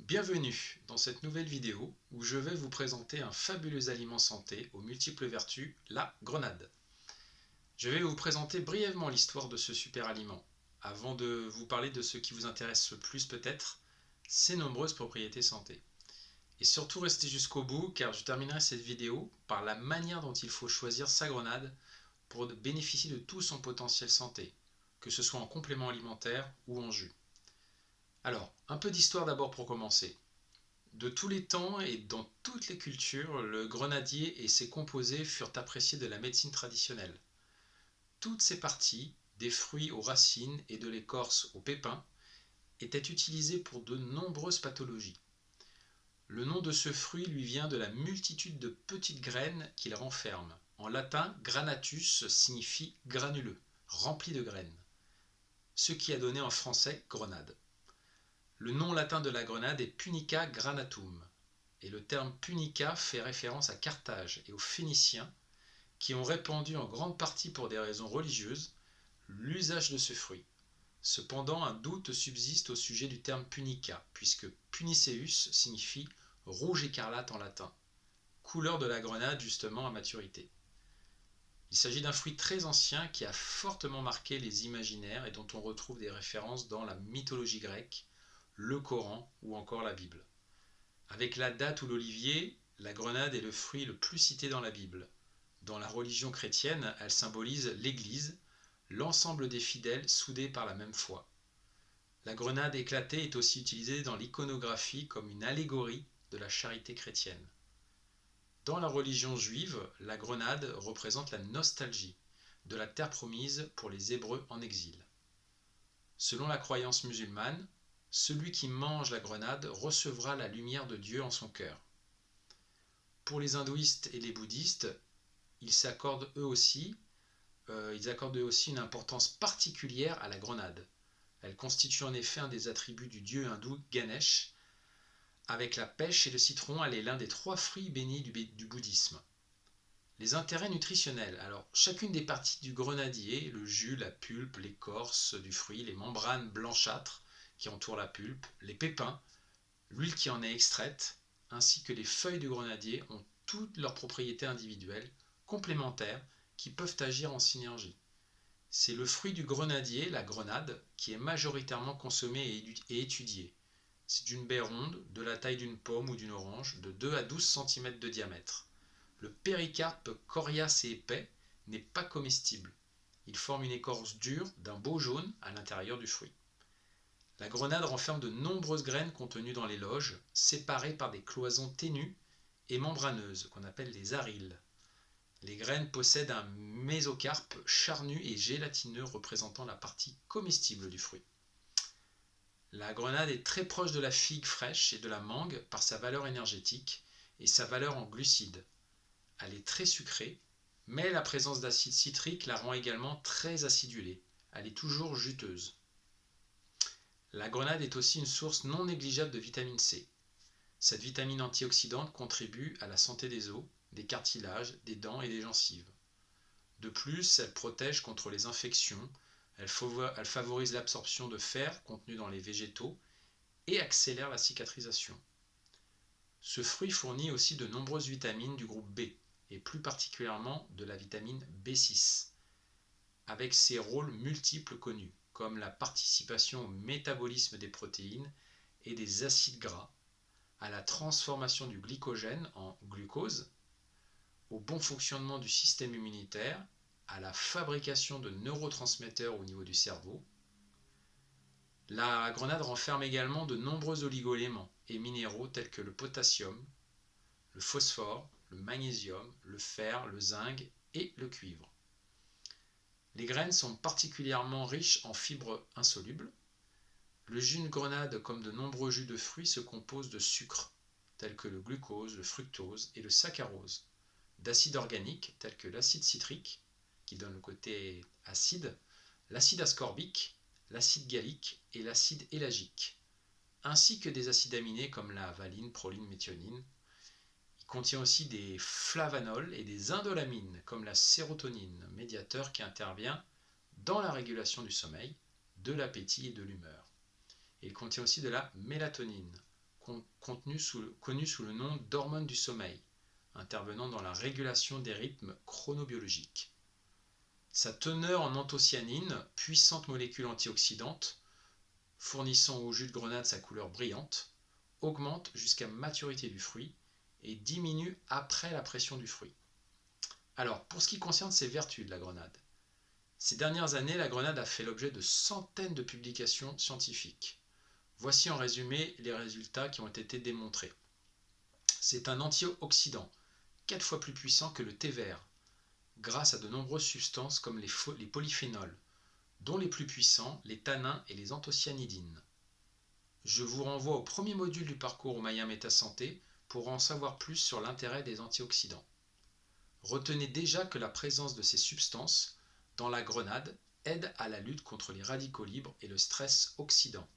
Bienvenue dans cette nouvelle vidéo où je vais vous présenter un fabuleux aliment santé aux multiples vertus, la grenade. Je vais vous présenter brièvement l'histoire de ce super aliment, avant de vous parler de ce qui vous intéresse le plus peut-être, ses nombreuses propriétés santé. Et surtout restez jusqu'au bout car je terminerai cette vidéo par la manière dont il faut choisir sa grenade pour bénéficier de tout son potentiel santé, que ce soit en complément alimentaire ou en jus. Alors, un peu d'histoire d'abord pour commencer. De tous les temps et dans toutes les cultures, le grenadier et ses composés furent appréciés de la médecine traditionnelle. Toutes ces parties, des fruits aux racines et de l'écorce aux pépins, étaient utilisées pour de nombreuses pathologies. Le nom de ce fruit lui vient de la multitude de petites graines qu'il renferme. En latin, granatus signifie granuleux, rempli de graines, ce qui a donné en français grenade. Le nom latin de la grenade est Punica granatum, et le terme punica fait référence à Carthage et aux Phéniciens qui ont répandu en grande partie pour des raisons religieuses l'usage de ce fruit. Cependant, un doute subsiste au sujet du terme punica, puisque puniceus signifie rouge écarlate en latin, couleur de la grenade justement à maturité. Il s'agit d'un fruit très ancien qui a fortement marqué les imaginaires et dont on retrouve des références dans la mythologie grecque, le Coran ou encore la Bible. Avec la date ou l'olivier, la grenade est le fruit le plus cité dans la Bible. Dans la religion chrétienne, elle symbolise l'Église, l'ensemble des fidèles soudés par la même foi. La grenade éclatée est aussi utilisée dans l'iconographie comme une allégorie de la charité chrétienne. Dans la religion juive, la grenade représente la nostalgie de la terre promise pour les Hébreux en exil. Selon la croyance musulmane, celui qui mange la grenade recevra la lumière de Dieu en son cœur. Pour les hindouistes et les bouddhistes, ils accordent eux aussi une importance particulière à la grenade. Elle constitue en effet un des attributs du dieu hindou Ganesh. Avec la pêche et le citron, elle est l'un des 3 fruits bénis du bouddhisme. Les intérêts nutritionnels. Alors, chacune des parties du grenadier, le jus, la pulpe, l'écorce du fruit, les membranes blanchâtres qui entourent la pulpe, les pépins, l'huile qui en est extraite, ainsi que les feuilles du grenadier ont toutes leurs propriétés individuelles, complémentaires, qui peuvent agir en synergie. C'est le fruit du grenadier, la grenade, qui est majoritairement consommé et étudié. C'est une baie ronde, de la taille d'une pomme ou d'une orange, de 2 à 12 cm de diamètre. Le péricarpe coriace et épais n'est pas comestible. Il forme une écorce dure d'un beau jaune à l'intérieur du fruit. La grenade renferme de nombreuses graines contenues dans les loges, séparées par des cloisons ténues et membraneuses, qu'on appelle les arils. Les graines possèdent un mésocarpe charnu et gélatineux représentant la partie comestible du fruit. La grenade est très proche de la figue fraîche et de la mangue par sa valeur énergétique et sa valeur en glucides. Elle est très sucrée, mais la présence d'acide citrique la rend également très acidulée. Elle est toujours juteuse. La grenade est aussi une source non négligeable de vitamine C. Cette vitamine antioxydante contribue à la santé des os, des cartilages, des dents et des gencives. De plus, elle protège contre les infections, elle favorise l'absorption de fer contenu dans les végétaux et accélère la cicatrisation. Ce fruit fournit aussi de nombreuses vitamines du groupe B, et plus particulièrement de la vitamine B6, avec ses rôles multiples connus, comme la participation au métabolisme des protéines et des acides gras, à la transformation du glycogène en glucose, au bon fonctionnement du système immunitaire, à la fabrication de neurotransmetteurs au niveau du cerveau. La grenade renferme également de nombreux oligo-éléments et minéraux tels que le potassium, le phosphore, le magnésium, le fer, le zinc et le cuivre. Les graines sont particulièrement riches en fibres insolubles. Le jus de grenade, comme de nombreux jus de fruits, se compose de sucres tels que le glucose, le fructose et le saccharose, d'acides organiques tels que l'acide citrique, qui donne le côté acide, l'acide ascorbique, l'acide gallique et l'acide élagique, ainsi que des acides aminés comme la valine, proline, méthionine. Il contient aussi des flavanols et des indolamines comme la sérotonine, médiateur qui intervient dans la régulation du sommeil, de l'appétit et de l'humeur. Et il contient aussi de la mélatonine, connu sous le nom d'hormone du sommeil, intervenant dans la régulation des rythmes chronobiologiques. Sa teneur en anthocyanine, puissante molécule antioxydante, fournissant au jus de grenade sa couleur brillante, augmente jusqu'à maturité du fruit et diminue après la pression du fruit. Alors, pour ce qui concerne ses vertus de la grenade, ces dernières années, la grenade a fait l'objet de centaines de publications scientifiques. Voici en résumé les résultats qui ont été démontrés. C'est un antioxydant, 4 fois plus puissant que le thé vert, grâce à de nombreuses substances comme les polyphénols, dont les plus puissants, les tannins et les anthocyanidines. Je vous renvoie au premier module du parcours Omaïa Métasanté pour en savoir plus sur l'intérêt des antioxydants. Retenez déjà que la présence de ces substances dans la grenade aide à la lutte contre les radicaux libres et le stress oxydant,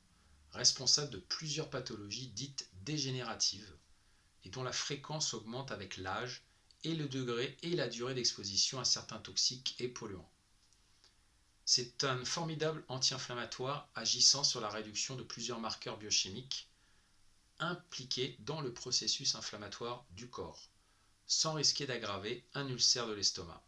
responsable de plusieurs pathologies dites dégénératives et dont la fréquence augmente avec l'âge et le degré et la durée d'exposition à certains toxiques et polluants. C'est un formidable anti-inflammatoire agissant sur la réduction de plusieurs marqueurs biochimiques impliqués dans le processus inflammatoire du corps, sans risquer d'aggraver un ulcère de l'estomac.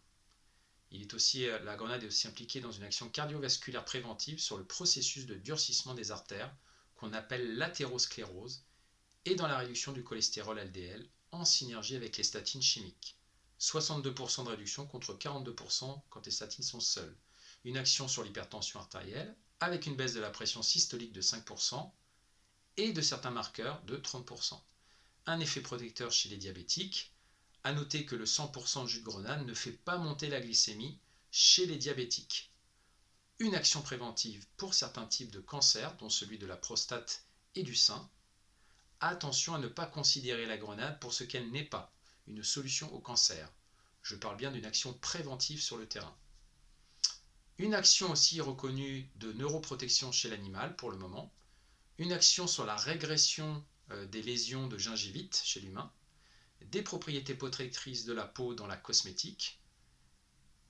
La grenade est aussi impliquée dans une action cardiovasculaire préventive sur le processus de durcissement des artères qu'on appelle l'athérosclérose et dans la réduction du cholestérol LDL en synergie avec les statines chimiques. 62% de réduction contre 42% quand les statines sont seules. Une action sur l'hypertension artérielle avec une baisse de la pression systolique de 5% et de certains marqueurs de 30%. Un effet protecteur chez les diabétiques. À noter que le 100% de jus de grenade ne fait pas monter la glycémie chez les diabétiques. Une action préventive pour certains types de cancers, dont celui de la prostate et du sein. Attention à ne pas considérer la grenade pour ce qu'elle n'est pas, une solution au cancer. Je parle bien d'une action préventive sur le terrain. Une action aussi reconnue de neuroprotection chez l'animal pour le moment. Une action sur la régression des lésions de gingivite chez l'humain. Des propriétés protectrices de la peau dans la cosmétique.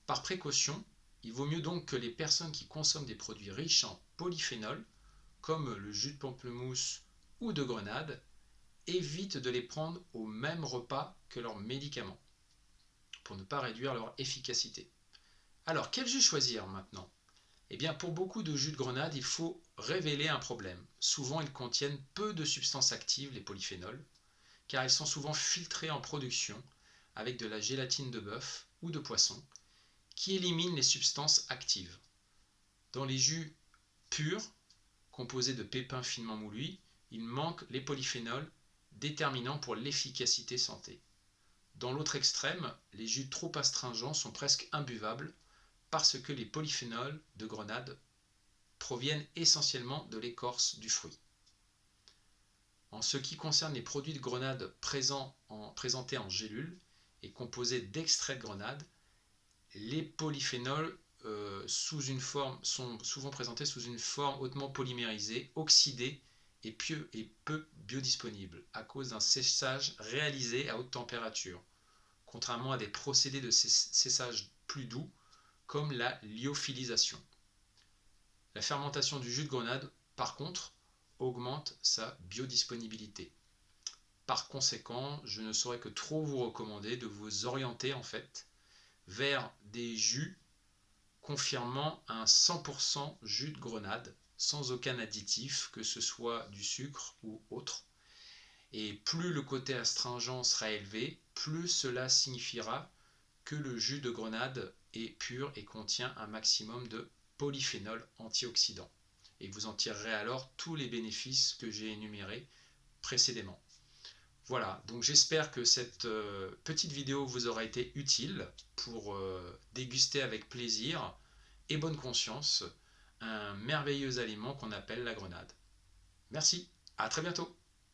Par précaution, il vaut mieux donc que les personnes qui consomment des produits riches en polyphénols, comme le jus de pamplemousse ou de grenade, évitent de les prendre au même repas que leurs médicaments, pour ne pas réduire leur efficacité. Alors, quel jus choisir maintenant ? Eh bien, pour beaucoup de jus de grenade, il faut révéler un problème. Souvent, ils contiennent peu de substances actives, les polyphénols, car ils sont souvent filtrés en production avec de la gélatine de bœuf ou de poisson, qui élimine les substances actives. Dans les jus purs, composés de pépins finement moulus, il manque les polyphénols, déterminants pour l'efficacité santé. Dans l'autre extrême, les jus trop astringents sont presque imbuvables parce que les polyphénols de grenade proviennent essentiellement de l'écorce du fruit. En ce qui concerne les produits de grenade présentés en gélules et composés d'extraits de grenade, les polyphénols sont souvent présentés sous une forme hautement polymérisée, oxydée et peu biodisponible à cause d'un séchage réalisé à haute température, contrairement à des procédés de séchage plus doux comme la lyophilisation. La fermentation du jus de grenade, par contre, augmente sa biodisponibilité. Par conséquent, je ne saurais que trop vous recommander de vous orienter vers des jus confirmant un 100% jus de grenade sans aucun additif, que ce soit du sucre ou autre. Et plus le côté astringent sera élevé, plus cela signifiera que le jus de grenade est pur et contient un maximum de polyphénols antioxydants. Et vous en tirerez alors tous les bénéfices que j'ai énumérés précédemment. Voilà, donc j'espère que cette petite vidéo vous aura été utile pour déguster avec plaisir et bonne conscience un merveilleux aliment qu'on appelle la grenade. Merci, à très bientôt.